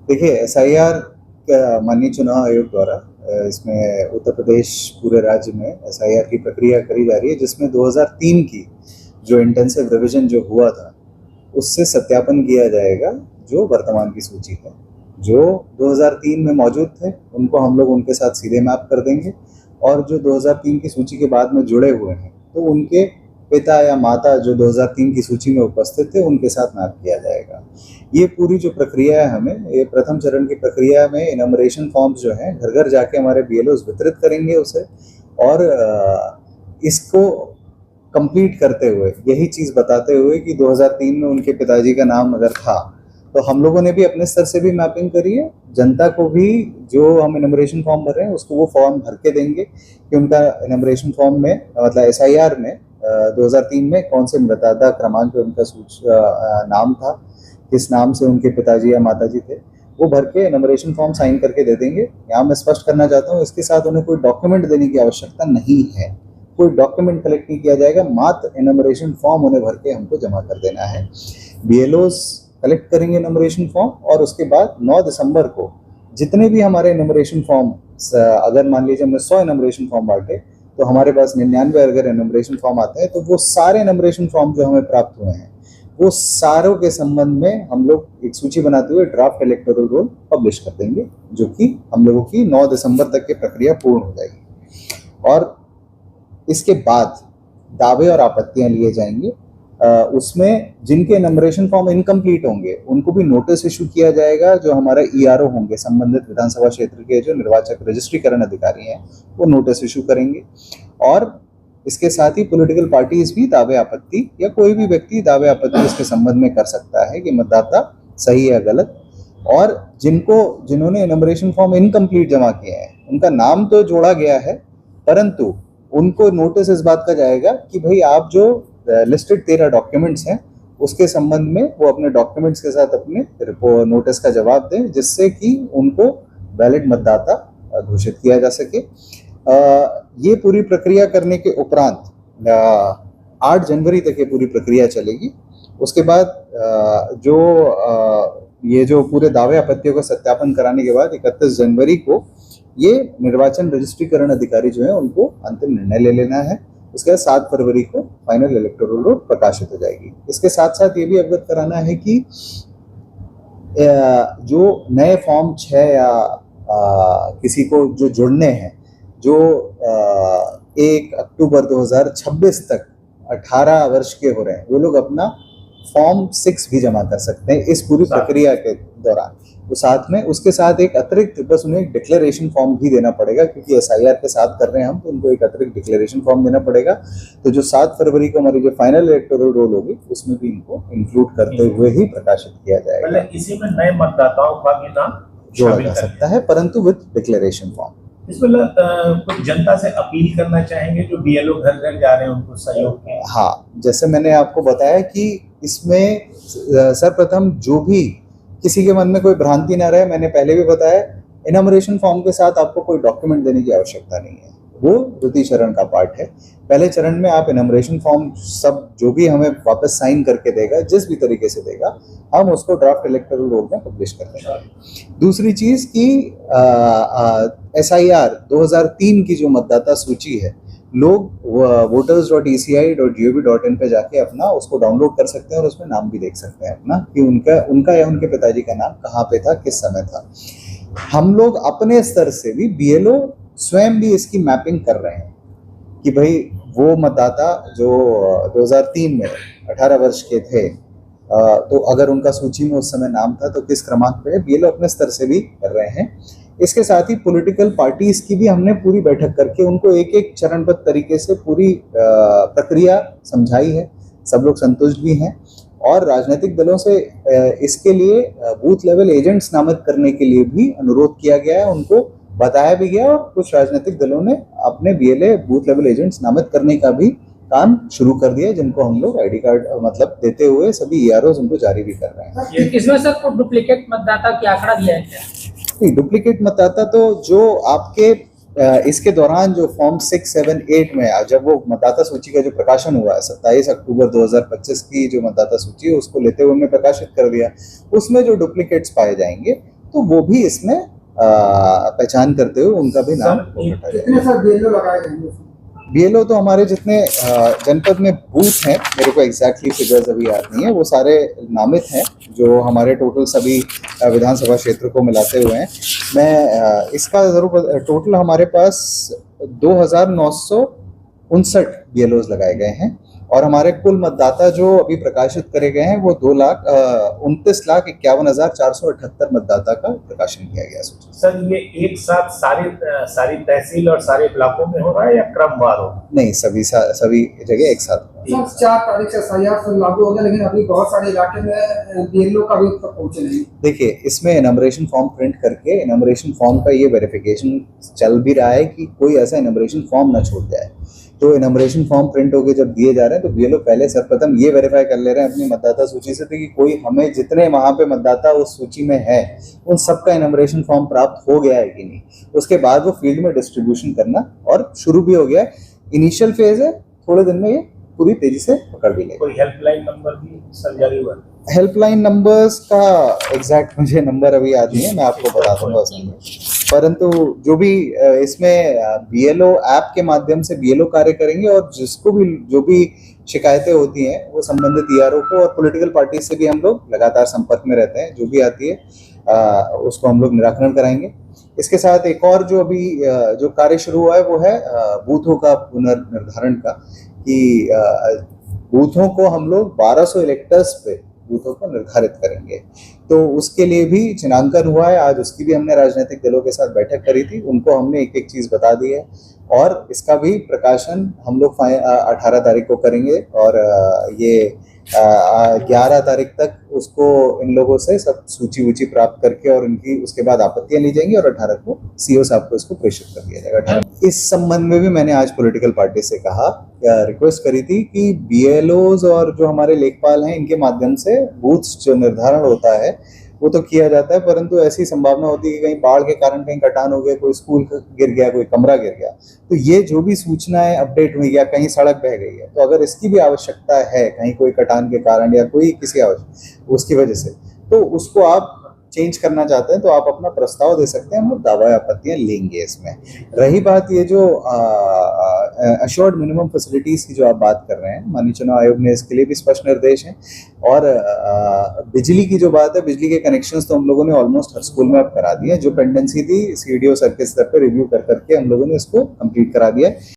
देखिए, एसआईआर माननीय चुनाव आयोग द्वारा इसमें उत्तर प्रदेश पूरे राज्य में एसआईआर की प्रक्रिया करी जा रही है, जिसमें 2003 की जो इंटेंसिव रिवीजन जो हुआ था उससे सत्यापन किया जाएगा जो वर्तमान की सूची है। जो 2003 में मौजूद थे उनको हम लोग उनके साथ सीधे मैप कर देंगे, और जो 2003 की सूची के बाद में जुड़े हुए हैं तो उनके पिता या माता जो 2003 की सूची में उपस्थित थे उनके साथ मैप किया जाएगा। ये पूरी जो प्रक्रिया है, हमें ये प्रथम चरण की प्रक्रिया में इनमरेशन फॉर्म्स जो हैं घर घर जाके हमारे बीएलओस वितरित करेंगे उसे, और इसको कंप्लीट करते हुए यही चीज़ बताते हुए कि 2003 में उनके पिताजी का नाम अगर था तो हम लोगों ने भी अपने स्तर से भी मैपिंग करी है। जनता को भी जो हम इनमरेशन फॉर्म भर रहे हैं उसको वो फॉर्म भर के देंगे कि उनका इनमरेशन फॉर्म में मतलब एसआईआर में 2003 में कौन से मतदाता क्रमांक पे उनका नाम था, किस नाम से उनके पिताजी या माताजी थे, वो भर के इनमरेशन फॉर्म साइन करके दे देंगे। यहाँ मैं स्पष्ट करना चाहता हूँ, इसके साथ उन्हें कोई डॉक्यूमेंट देने की आवश्यकता नहीं है, कोई डॉक्यूमेंट कलेक्ट नहीं किया जाएगा, मात्र इनमरेशन फॉर्म उन्हें भर के हमको जमा कर देना है। बीएलओस कलेक्ट करेंगे इनमरेशन फॉर्म, और उसके बाद 9 दिसंबर को जितने भी हमारे इनमरेशन फॉर्म, अगर मान लीजिए हमने 100 इनमरेशन फॉर्म बांटे तो हमारे पास 99 अगर इनमरेशन फॉर्म आते हैं तो वो सारे इनमरेशन फॉर्म जो हमें प्राप्त हुए हैं वो सारों के संबंध में हम लोग एक सूची बनाते हुए ड्राफ्ट इलेक्टोरल रोल पब्लिश कर देंगे, जो कि हम लोगों की 9 दिसंबर तक की प्रक्रिया पूर्ण हो जाएगी। और इसके बाद दावे और आपत्तियां लिए जाएंगे। उसमें जिनके नंबरेशन फॉर्म इनकम्प्लीट होंगे उनको भी नोटिस इशू किया जाएगा। जो हमारा ईआरओ होंगे, संबंधित विधानसभा क्षेत्र के जो निर्वाचक रजिस्ट्रीकरण अधिकारी हैं, वो नोटिस इशू करेंगे। और इसके साथ ही पॉलिटिकल पार्टीज भी दावे आपत्ति, या कोई भी व्यक्ति दावे आपत्ति इसके संबंध में कर सकता है कि मतदाता सही है गलत। और जिन्होंने नंबरेशन फॉर्म इनकम्प्लीट जमा किए हैं उनका नाम तो जोड़ा गया है, परंतु उनको नोटिस इस बात का जाएगा कि भाई आप जो लिस्टेड 13 डॉक्यूमेंट्स हैं उसके संबंध में वो अपने डॉक्यूमेंट्स के साथ अपने नोटिस का जवाब दें, जिससे कि उनको वैलिड मतदाता घोषित किया जा सके। ये पूरी प्रक्रिया करने के उपरांत 8 जनवरी तक ये पूरी प्रक्रिया चलेगी। उसके बाद ये जो पूरे दावे आपत्तियों का सत्यापन कराने के बाद 31 जनवरी को ये निर्वाचन रजिस्ट्रीकरण अधिकारी जो है उनको अंतिम निर्णय ले लेना है। उसके बाद 7 फरवरी को फाइनल इलेक्टोरल रोल प्रकाशित हो जाएगी। इसके साथ साथ ये भी अवगत कराना है कि जो नए फॉर्म 6 या किसी को जो जुड़ने हैं, जो 1 अक्टूबर 2026 तक 18 वर्ष के हो रहे हैं, वो लोग अपना फॉर्म 6 भी जमा कर सकते हैं इस पूरी प्रक्रिया के दौरान। तो साथ में उसके साथ एक अतिरिक्त बस उन्हें एक डिक्लेरेशन फॉर्म भी देना पड़ेगा, क्योंकि एसआईआर के साथ कर रहे हैं हम, तो उनको एक अतिरिक्त डिक्लेरेशन फॉर्म देना पड़ेगा। तो जो 7 फरवरी को हमारी जो फाइनल इलेक्टोरल रोल होगी उसमें भी इनको इंक्लूड करते हुए ही प्रकाशित किया जाएगा। इसी में नए मतदाताओं का भी नाम जोड़ा जा सकता है, परंतु विद डिक्लेरेशन फॉर्म। इसमें कुछ जनता से अपील करना चाहेंगे जो बीएलओ घर घर जा रहे हैं उनको सहयोग के? हाँ, जैसे मैंने आपको बताया कि इसमें सर्वप्रथम जो भी किसी के मन में कोई भ्रांति ना रहे, मैंने पहले भी बताया इनमरेशन फॉर्म के साथ आपको कोई डॉक्यूमेंट देने की आवश्यकता नहीं है, वो द्वितीय चरण का पार्ट है। पहले चरण में आप इनमरेशन फॉर्म सब जो भी हमें वापस साइन करके देगा, जिस भी तरीके से देगा, हम उसको ड्राफ्ट इलेक्टोरल रोल में पब्लिश कर देंगे। दूसरी चीज कि एसआईआर 2003 की जो मतदाता सूची है, लोग voters.eci.gov.in पे जाके अपना उसको डाउनलोड कर सकते हैं और उसमें नाम भी देख सकते हैं अपना कि उनका या उनके पिताजी का नाम कहाँ पे था, किस समय था। हम लोग अपने स्तर से भी बीएलओ स्वयं भी इसकी मैपिंग कर रहे हैं कि भाई वो मतदाता जो 2003 में 18 वर्ष के थे, तो अगर उनका सूची में उस समय नाम था तो किस क्रमांक पे है, बीएलओ अपने स्तर से भी कर रहे हैं। इसके साथ ही पॉलिटिकल पार्टीज की भी हमने पूरी बैठक करके उनको एक एक चरणबद्ध तरीके से पूरी प्रक्रिया समझाई है। सब लोग संतुष्ट भी हैं, और राजनीतिक दलों से इसके लिए बूथ लेवल एजेंट्स नामित करने के लिए भी अनुरोध किया गया है, उनको बताया भी गया, और कुछ राजनीतिक दलों ने अपने बीएलए बूथ लेवल एजेंट्स नामित करने का भी काम शुरू कर दिया, जिनको हम लोग आईडी कार्ड मतलब देते हुए सभी ईआरओ उनको जारी भी कर रहे हैं। इसमें सर को डुप्लीकेट मतदाता की आंकड़ा दिया है क्या? डुप्लीकेट मतदाता तो जो आपके इसके दौरान जो फॉर्म 6, 7, 8 में जब वो मतदाता सूची का जो प्रकाशन हुआ है 27 अक्टूबर 2025 की जो मतदाता सूची है उसको लेते हुए हमने प्रकाशित कर दिया, उसमें जो डुप्लीकेट्स पाए जाएंगे तो वो भी इसमें पहचान करते हुए उनका भी नाम सर, कितने सर बीएलओ लगाए गए? बीएलओ तो हमारे जितने जनपद में बूथ हैं, मेरे को एग्जैक्टली फिगर्स अभी याद नहीं है, वो सारे नामित हैं जो हमारे टोटल सभी विधानसभा क्षेत्र को मिलाते हुए हैं। मैं इसका जरूर टोटल हमारे पास 2,959 बीएलओज लगाए गए हैं और हमारे कुल मतदाता जो अभी प्रकाशित करे गए हैं वो 2,29,51,478 मतदाता का प्रकाशन किया गया। सर ये एक साथ सारी तहसील और सारे ब्लॉकों में हो रहा है या क्रमवार हो? नहीं, सभी जगह एक साथ। सर 4 तारीख से एसआईआर लागू हो गया, लेकिन अभी बहुत सारे इलाके में बीएलओ का भी तक पहुंचे नहीं। देखिए, इसमें इनमरेशन फॉर्म प्रिंट करके इनमरेशन फॉर्म का ये वेरिफिकेशन चल भी रहा है कि कोई ऐसा इनमरेशन फॉर्म ना छूट जाए। तो इनमरेशन फॉर्म प्रिंट होके जब दिए जा रहे हैं तो बीएलओ पहले सर्वप्रथम ये वेरीफाई कर ले रहे हैं अपनी मतदाता सूची से कि कोई हमें जितने वहां पे मतदाता उस सूची में है उन सबका इनमरेशन फॉर्म प्राप्त हो गया है कि नहीं। उसके बाद वो फील्ड में डिस्ट्रीब्यूशन करना और शुरू भी हो गया है। इनिशियल फेज है, थोड़े दिन में ये पूरी तेजी से पकड़ भी लेगा। कोई हेल्पलाइन नंबर भी सर जारी हुआ? हेल्पलाइन नंबर्स का एग्जैक्ट मुझे नंबर अभी याद नहीं है, मैं आपको बता दूंगा उसमें। परंतु जो भी इसमें बीएलओ ऐप के माध्यम से बीएलओ कार्य करेंगे और जिसको भी जो भी शिकायतें होती हैं वो संबंधित ईआरओ को और पॉलिटिकल पार्टी से भी हम लोग लगातार संपर्क में रहते हैं। जो भी आती है उसको हम लोग निराकरण कराएंगे। इसके साथ एक और जो अभी जो कार्य शुरू हुआ है वो है बूथों का पुनर्निर्धारण का, कि बूथों को हम लोग 1200 इलेक्टर्स पे बूथों को निर्धारित करेंगे। तो उसके लिए भी चिन्हांकन हुआ है। आज उसकी भी हमने राजनीतिक दलों के साथ बैठक करी थी, उनको हमने एक एक चीज बता दी है और इसका भी प्रकाशन हम लोग 18 तारीख को करेंगे और ये 11 तारीख तक उसको इन लोगों से सब सूची वूची प्राप्त करके और इनकी उसके बाद आपत्तियां ली जाएंगी और 18 को सीओ साहब को इसको प्रेषित कर दिया जाएगा। इस संबंध में भी मैंने आज पॉलिटिकल पार्टी से कहा, रिक्वेस्ट करी थी कि बीएलओज और जो हमारे लेखपाल हैं इनके माध्यम से बूथ जो निर्धारण होता है वो तो किया जाता है, परंतु ऐसी संभावना होती है कि कहीं बाढ़ के कारण कहीं कटान हो गया, कोई स्कूल गिर गया, कोई कमरा गिर गया, तो ये जो भी सूचनाएं अपडेट हुई या कहीं सड़क बह गई है, तो अगर इसकी भी आवश्यकता है कहीं कोई कटान के कारण या कोई किसी उसकी वजह से, तो उसको आप चेंज करना चाहते हैं तो आप अपना प्रस्ताव दे सकते हैं, हम लोग दावा आपत्तियां लेंगे इसमें। रही बात ये जो अश्योर्ड मिनिमम फैसिलिटीज की जो आप बात कर रहे हैं, माननीय चुनाव आयोग ने इसके लिए भी स्पष्ट निर्देश हैं और बिजली की जो बात है, बिजली के कनेक्शंस तो हम लोगों ने ऑलमोस्ट हर स्कूल में अब करा दिए। जो पेंडेंसी थी सीडीओ सर के स्तर पर रिव्यू कर करके हम लोगों ने इसको कंप्लीट करा दिया है।